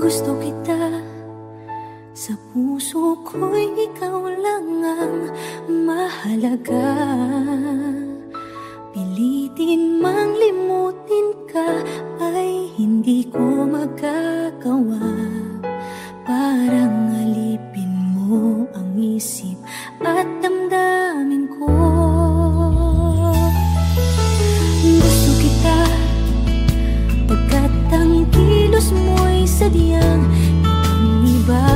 Gusto kita, sa puso ko'y ikaw lang ang mahalaga. Pilitin mang limutin ka ay hindi ko magagawa. Parang alipin mo ang isip at damdamin ko. Gusto kita pagkat ang kilos mo'y sadyang ibang-iba.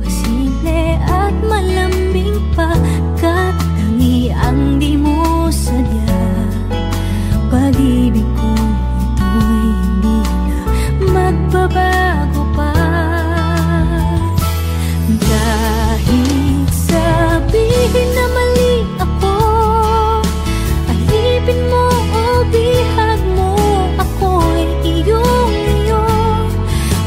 Masimple at malambing pagkat tangi ang di mo sadya. Pag-ibig ko ito'y hindi na magbabago pa. Kahit sabihin na mali ako, alipin mo o bihag mo, ako'y iyong-iyo.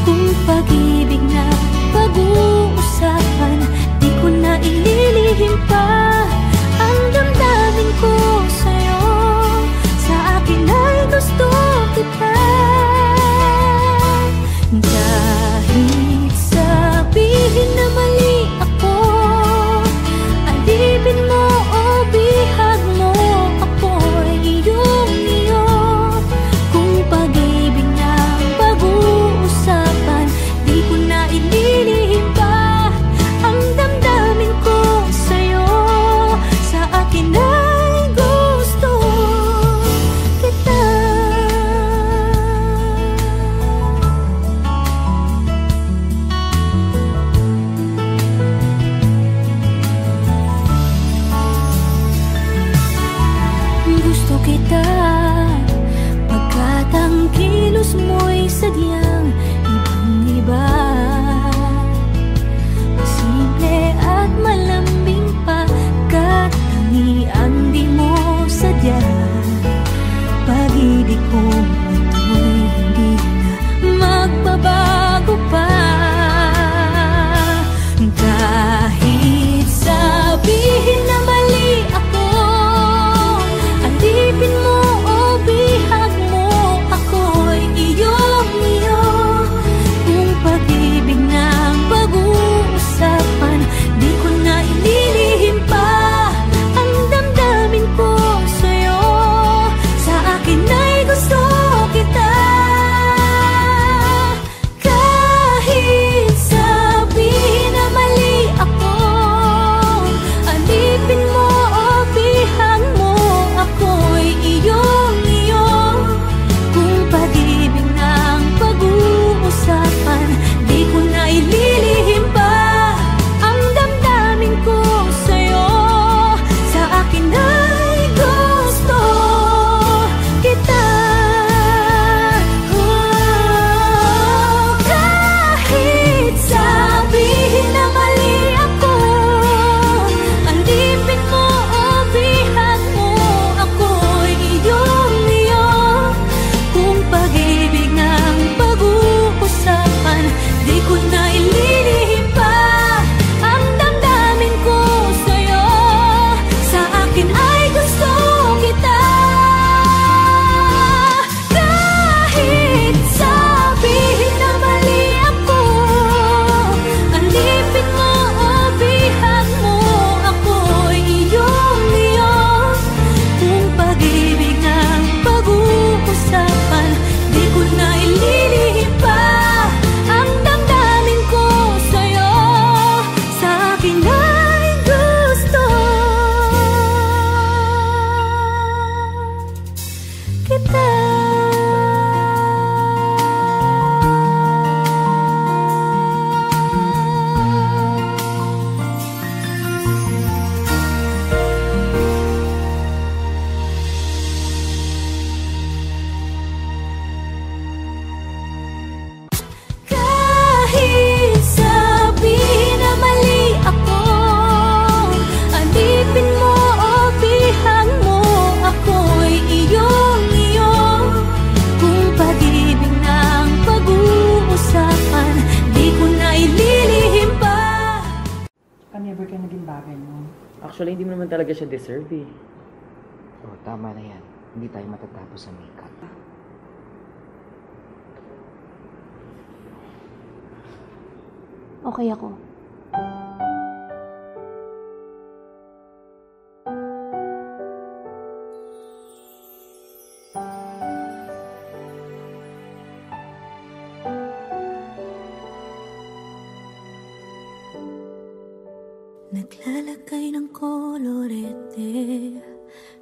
Kung pag-ibig na pag-uusapan, di ko na ililihim pa ang damdamin ko sa'yo. Sa akin ay gusto kita. Kahit sabihin na mali ako, alipin mo o bihag mo, ako'y iyong-iyo. Kung pag-ibig na pag-uusapan, di ko na ililihim pa ang damdamin ko sa'yo. Sa akin ay gusto kita. Gusto kita pagkat ang kilos mo'y sadyang ibang-iba. Masimple at malambing pagkat tangi ang di mo sadya. Pag-ibig ko ito'y hindi na magbabago pa. Kahit sabihin na mali ako, alipin mo o bihag mo, ako'y iyong-iyo. Kung pag-ibig na pag-uusapan, di ko na ililihim pa ang damdamin ko sa'yo. Sa akin ay gusto kita. Kahit sabihin na mali ako, alipin mo o bihag mo, ako'y iyong-iyo. Kung pag-ibig na pag-uusapan, di ko na ililihim pa ang damdamin ko sa'yo. Sa akin ay gusto kita. Kahit sabihin na mali ako, alipin mo o bihag mo, ako'y iyong-iyo. Kung pag-ibig ng pag-uusapan, di ko na ililihim pa ang damdamin ko sa'yo. Sa akin ay gusto kita. Kahit sabihin na mali ako, alipin mo o bihag mo, ako'y iyong-iyo. Kung pag-ibig ng pag-uusapan, di ko na ililihim pa ang damdamin ko sa'yo. Sa akin ay gusto kita. Kahit sabihin na mali ako, alipin mo o bihag mo, ako'y iyong-iyo. Kung pag-ibig ng pag-uusapan, di ko na ililihim pa. Never ka naging bagay mo. Actually, hindi mo naman talaga siya deserve eh. Oh, tama na yan. Hindi tayo matatapos sa makeup. Okay ako. Naglalagay ng kolorete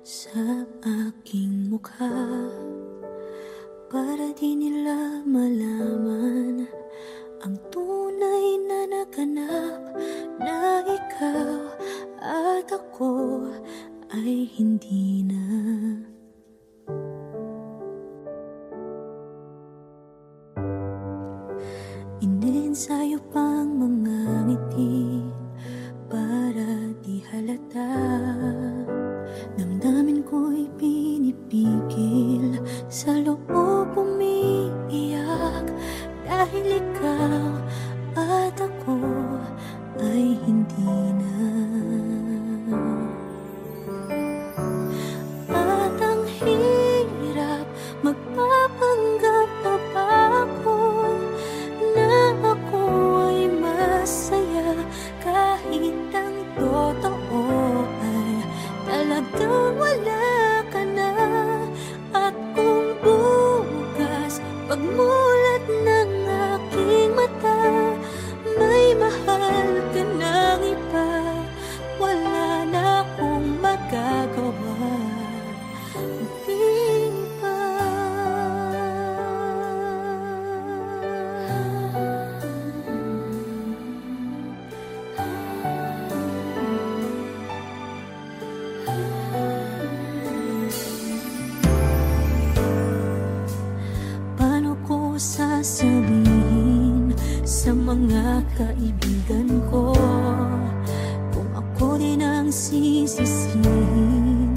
sa aking mukha para di nila malaman ang tunay na naganap, na ikaw at ako ay hindi na. Iniensayo pang mga ngiti para di halata. Damdamin ko'y pinipigil, sa loob umiiyak, dahil ikaw at ako ay hindi na. At ang hirap, magpapanggap pa ba ako na ako ay masaya, kahit ang totoo ay talagang wala ka na. At kung bukas pagmulat ng aking mata, may mahal ka ng iba, wala na akong magagawa. Di ba? Paano ko sasabihin sa mga kaibigan ko kung ako din ang sisisihin?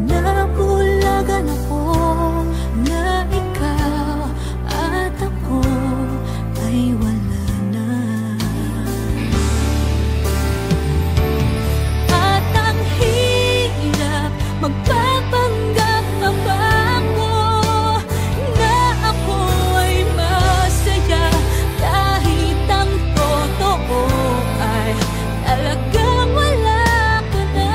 Nabulagan ako na ikaw at ako ay wala na. At ang hirap, magpapanggap pa ba ako na ako ay masaya, kahit ang totoo ay talagang wala ka na.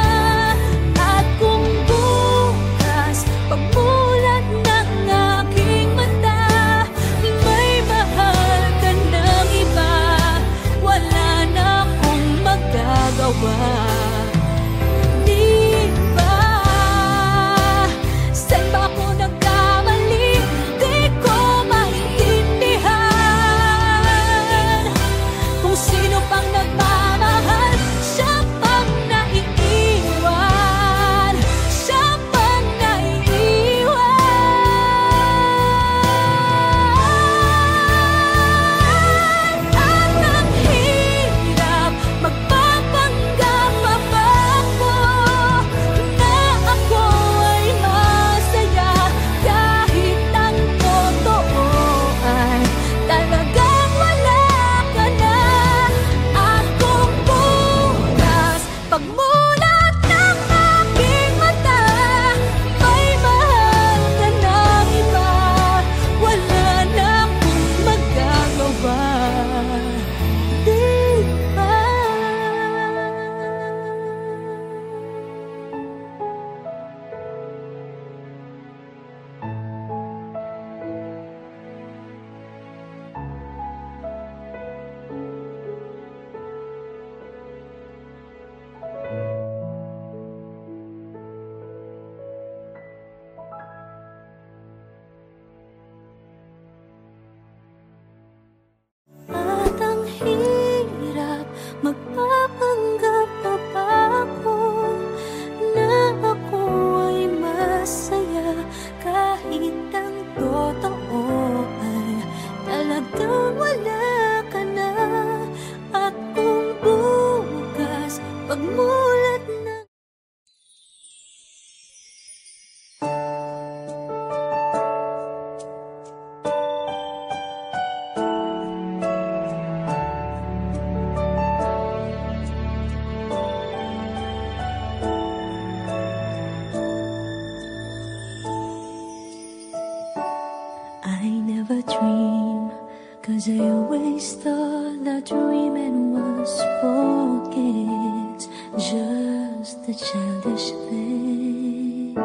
'cause I always thought that dreaming was for kids, just a childish thing.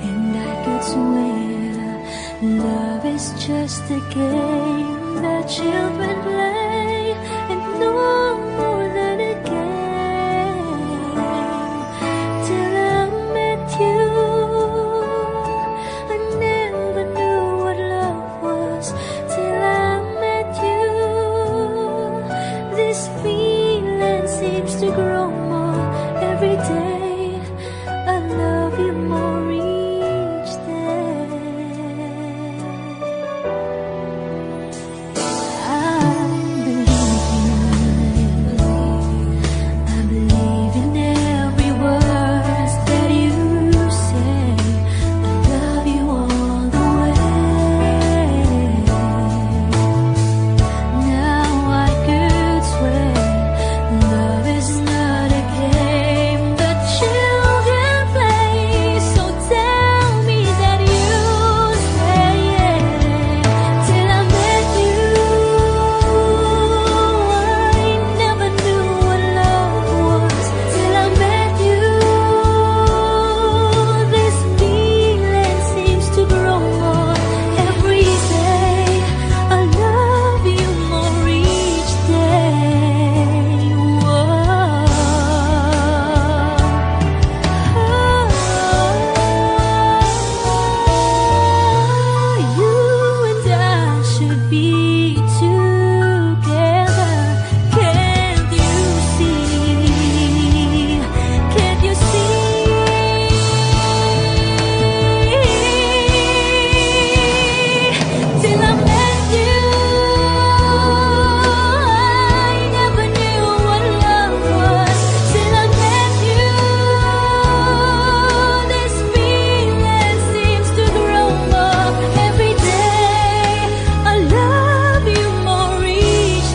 And I could swear love is just a game that children play, and no more than a game. Till I met you, I never knew what love was. Till I met you, this feeling seems to grow more every day. I love you more each day. I believe in every word that you say. I love you all the way. Now I could swear love is not a game that children play. So tell me that you stay. Till I met you, I never knew what love was. Till I met you, this feeling seems to grow more every day. I love you more each day. You and I should be together. Can't you see? Can't you see? Till I met you, I never knew what love was. Till I met you, this feeling seems to grow more every day. I love you more each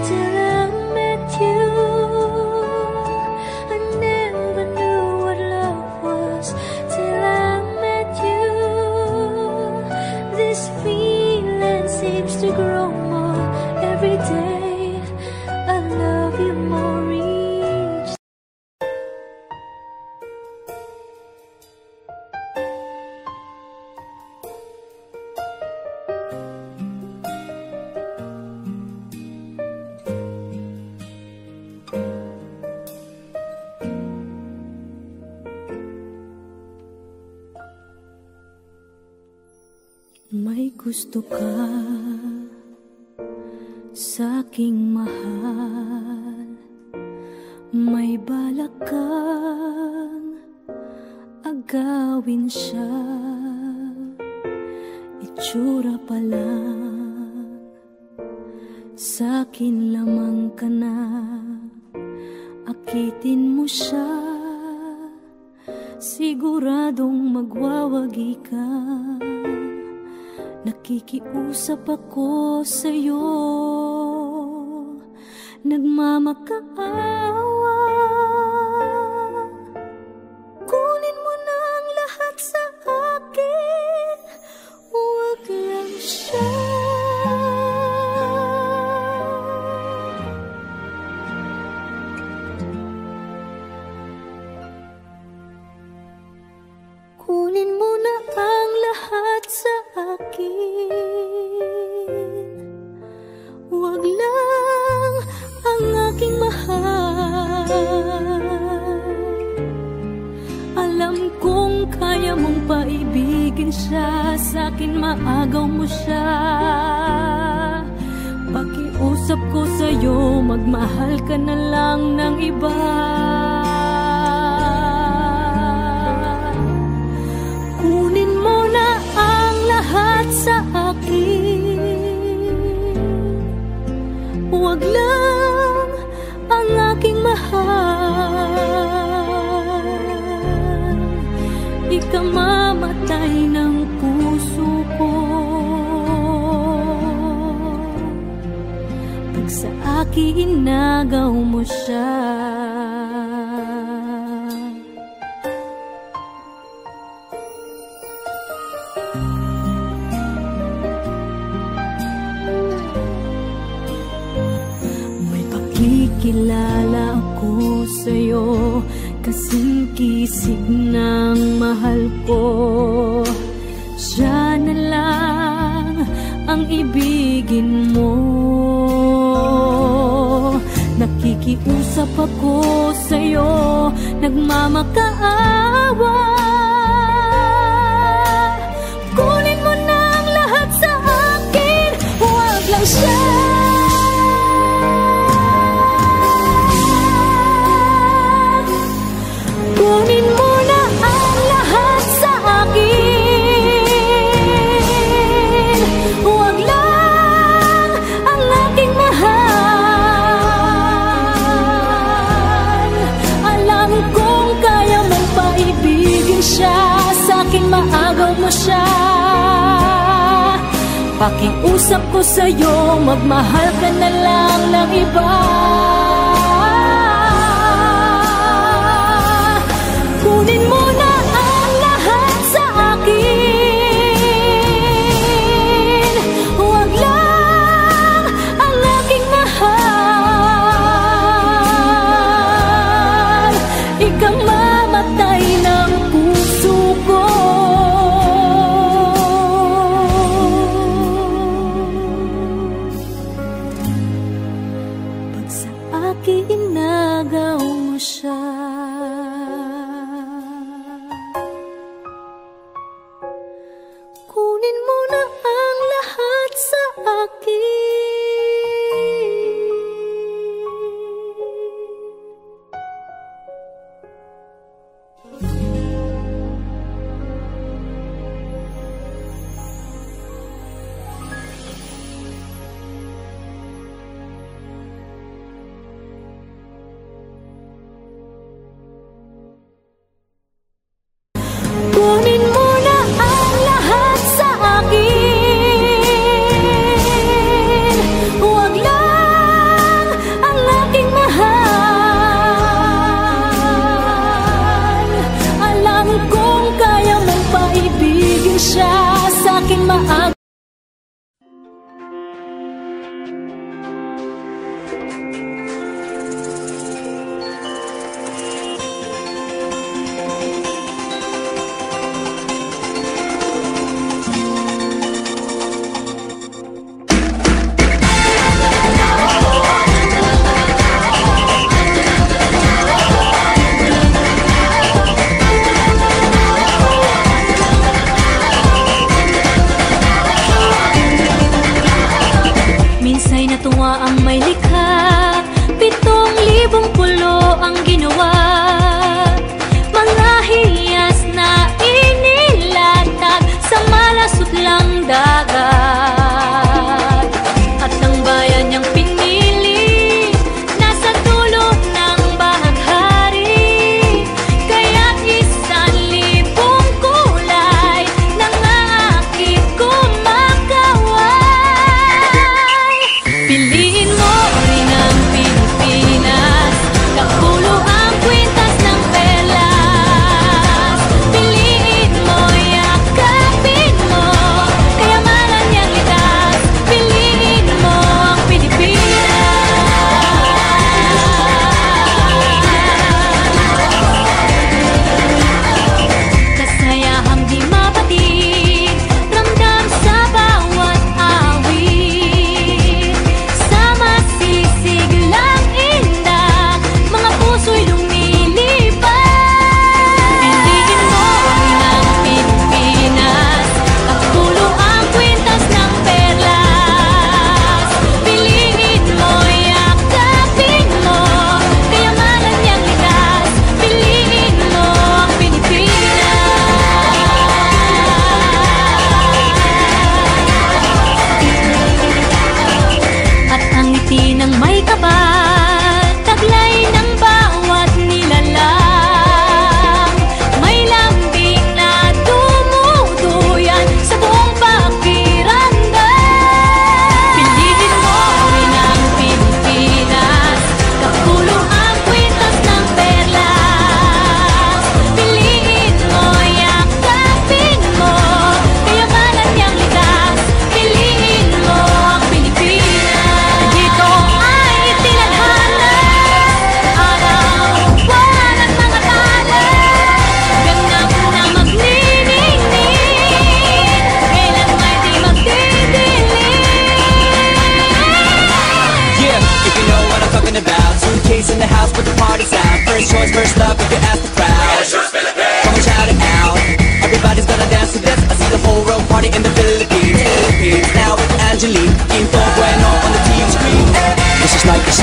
Till I met you, I never knew what love was. Till I met you, this feeling seems to grow more every day. I love you more each. May gusto ka sa'king mahal, may balak kang agawin siya. Itsura pa lang, sa'kin lamang ka na. Akitin mo siya, siguradong magwawagi ka. Nakikiusap ako sa'yo, nagmamakaawa. Kunin mo na ang lahat sa akin, huwag lang siya. Kunin mo na ang lahat sa akin. Huwag lang ang aking mahal. Alam kong kaya mong paibigin siya, sa'kin maagaw mo siya. Pakiusap ko sa'yo, magmahal ka na lang ng iba. Kunin mo na ang lahat sa akin. Huwag lang ang aking mahal. Ikamamatay ng puso ko pag sa akin inagaw mo siya. Kilala ako sa'yo, kasing kisig ng mahal ko. Siya na lang ang ibigin mo. Nakikiusap ako sa'yo, nagmamakaawa. Kunin mo na ang lahat sa akin, huwag lang siya. Kunin mo na ang lahat sa akin. Huwag lang ang aking mahal. Alam kong kaya mong paibigin siya, sa'kin maagaw mo siya. Pakiusap ko sa'yo, magmahal ka na lang ng iba. Kunin mo na ang lahat sa akin. Huwag lang ang aking mahal. Ikamamatay ng puso ko pag sa akin inagaw mo siya. Kunin mo na ang lahat sa akin. Kunin mo na ang lahat sa akin.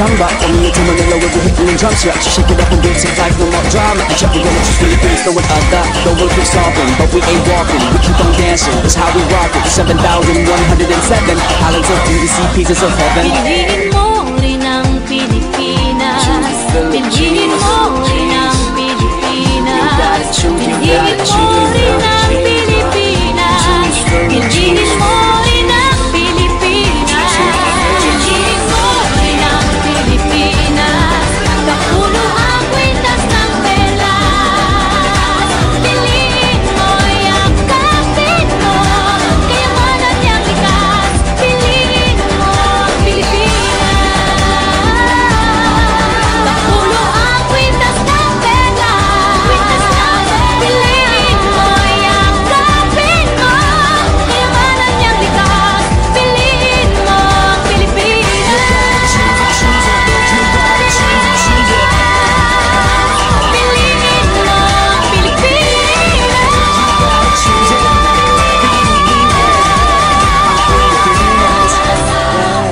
samba. Coming into Manila with the hitting and drums, yeah. She shake it up and give some life, no more drama. And check, we're gonna choose Philippines, no one other. The world keeps solving, but we ain't walking. We keep on dancing, that's how we rock it. 7,107 islands of beauty, pieces of heaven. Piliin mo rin ang Pilipinas. Piliin mo rin ang Pilipinas. Piliin mo rin ang Pilipinas. Piliin mo rin ang Pilipinas. Piliin mo rin ang Pilipinas. Kapulo ang kwintas ng pelas. Piliin mo yung kapit mo. Kayamanan niyang likas. Piliin mo ang Pilipinas. Kapulo ang kwintas ng pelas. Piliin mo yung kapit mo. Kayamanan niyang likas. Piliin mo ang Pilipinas.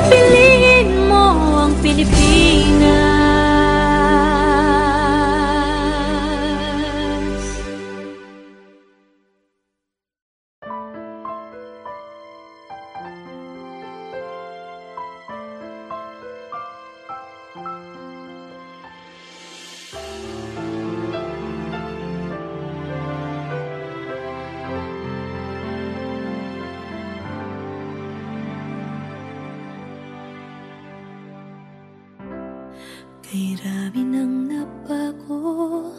Piliin mo ang Pilipinas. Kay rami nang nabago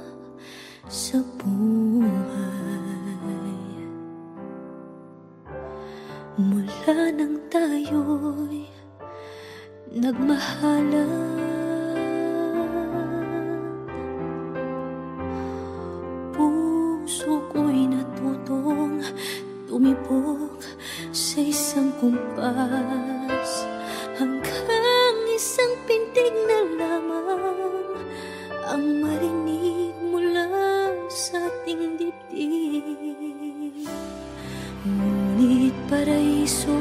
sa buhay, mula nang tayo'y nagmahalan. Puso ko'y natutong tumibok sa isang kumpas, hanggang isang pintig na lamang ang marinig mula sa ating dibdib. Ngunit paraiso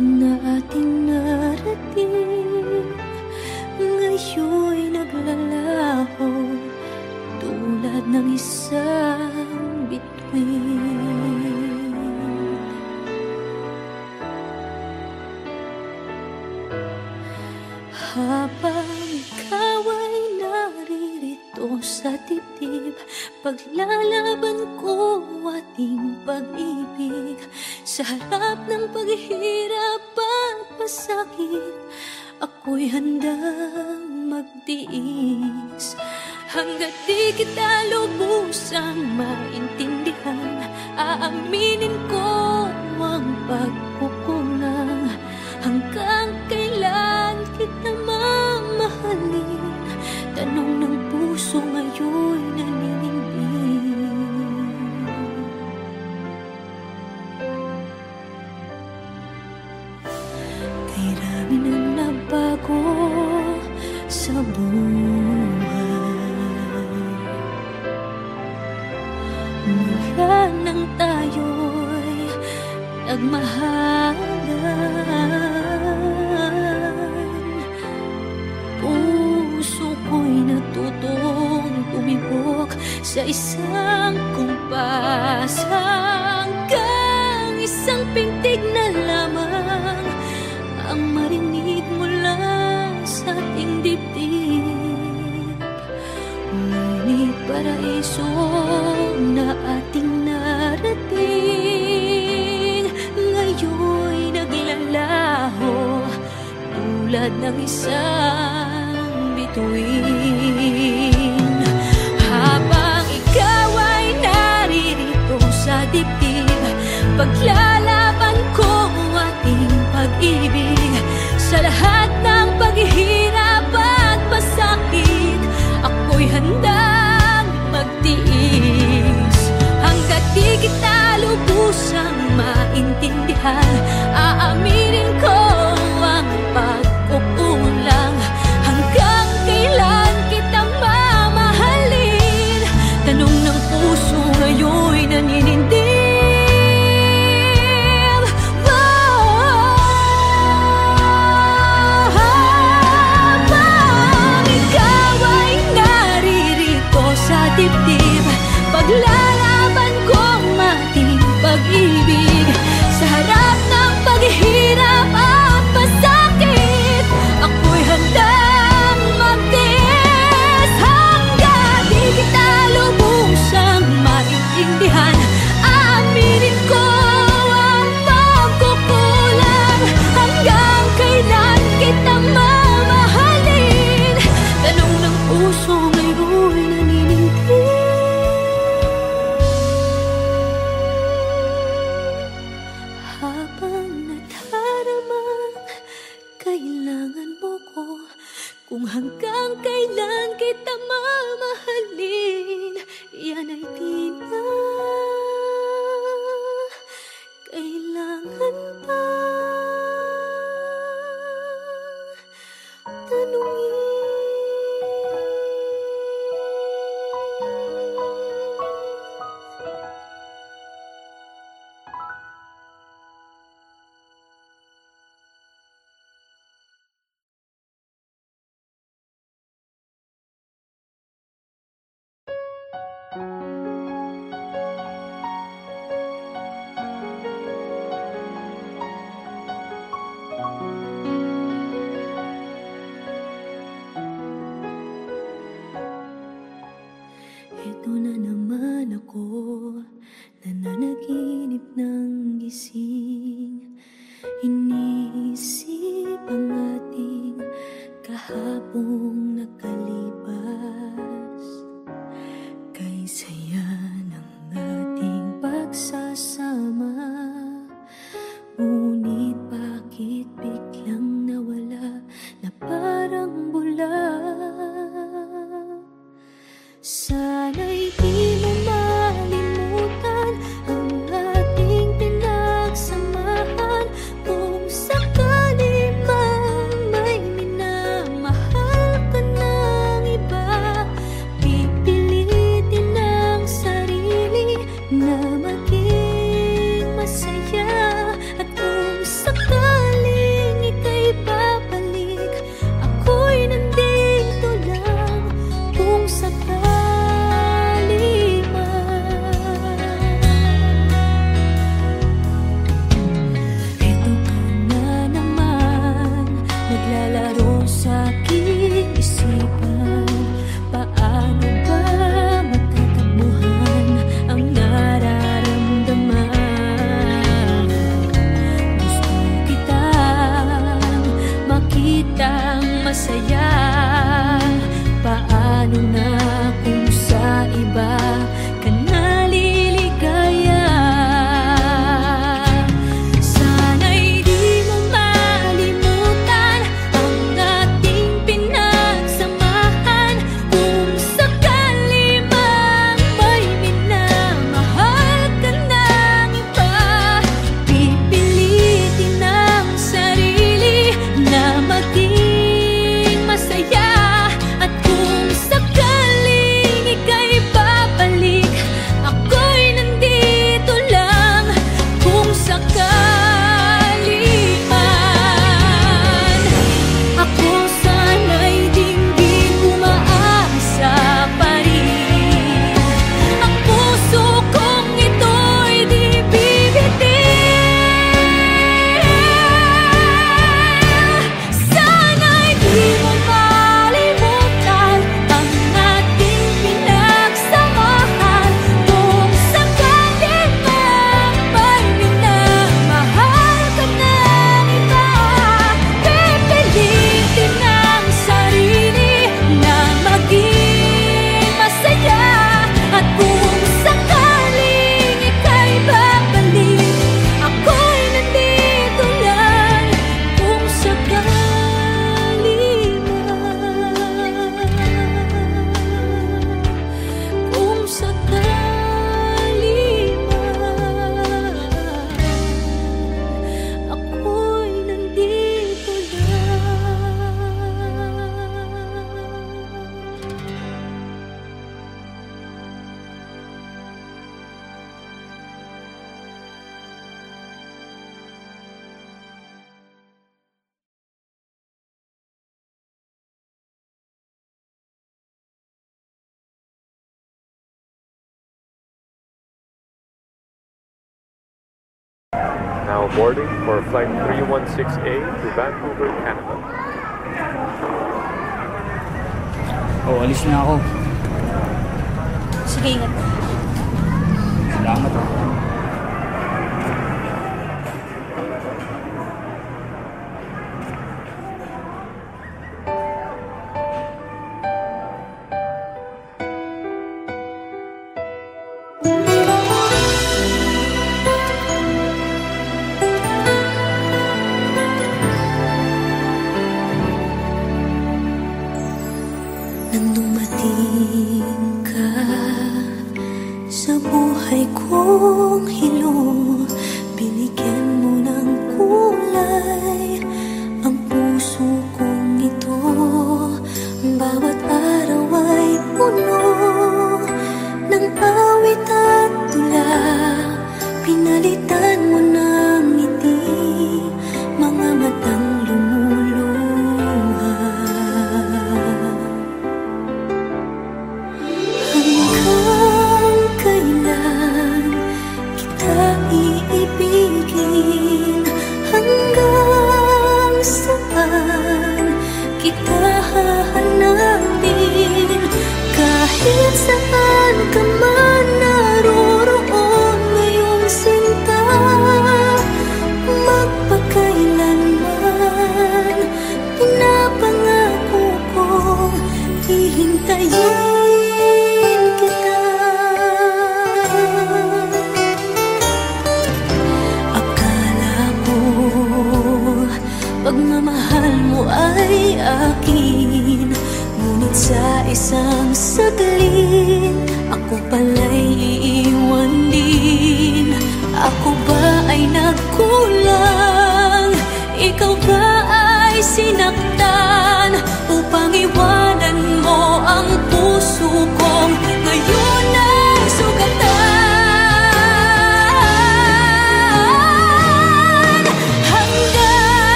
na ating narating, ngayon'y naglalaho tulad ng isang bituin. Habang ikaw ay naririto sa dibdib, paglalaban ko ating pag-ibig. Sa harap ng paghihirap at pasakit, ako'y handang magtiis. Hanggat di kita lubusang maintindihan, aaminin ko ang pagkukulang. Hanggang kailan kita mamahalin? Tanong ng puso ngayon'y naninindig. Kay rami nang nabago sa buhay, mula nang tayo'y nagmahalan. Puso ko'y natutong tumibok sa isang kumpas, hanggang isang pintig na lamang ang marinig mula sa ating dibdib. Ngunit paraiso na ating narating, ngayon'y naglalaho tulad ng isang bituin. Habang ikaw ay naririto sa dibdib, paglalaban ko ating pag-ibig. Sa lahat ng paghihirap at pasakit, ako'y handang magtiis. Hanggat di kita lubusang maintindihan, aaminin ko ang pagkukulang. Hanggang kailan kita mamahalin? Tanong ng puso ngayon'y naninindig. Pag nananaginip ng gising. Iniisip ang ating kahapong nakalipas. Kay saya ng ating pagsasama, ngunit bakit biglang nawala na parang bula? Sana'y di mo malimutan ang ating pinagsamahan. Kung sakali mang may minamahal ka ng iba, pipilitin ang sarili na maging masaya. At kung sakaling ika'y babalik, ako'y nandito lang. Kung sakali naglalaro sa aking isipan. Paano ba matatakbuhan ang nararamdaman? Gusto kitang makitang masaya. Paano na kung sa iba ka naliligaya? Sana'y di mo malimutan ang ating pinagsamahan. Kung sakali mang may minamahal ka ng iba, pipilitin ang sarili na maging masaya. At kung sakaling ika'y babalik, ako'y nandito lang. Kung sakali man, ako sana'y dinggin umaasa pa rin. Ang puso kong ito'y di bibitin. Sana'y di mo malimutan ang ating pinagsamahan. Kung sakali mang may minamahal ka ng iba, pipilitin ang sarili na maging masaya. At kung sakaling ika'y babalik, ako'y nandito lang. Kung sakali man, kung sakali man, ako'y nandito lang. Now boarding for flight 316A to Vancouver, Canada. Oh, alis na ako. Sige, ingat. Salamat. Nang dumating ka sa buhay kong hilong, binigyan mo ng kulay ang puso kong ito. Bawat araw ay puno ng awit at tula. Pinalitan mo ng ngiti mga matang lumuluha. Hanggang kailan kita iibigin? Hanggang saan kita hahanapin? Kahit saan ka man naroroon mga mahal mo ay akin. Ngunit sa isang saglit, ako pala'y iiwan din. Ako ba ay nagkulang? Ikaw ba ay sinaktan upang iwan?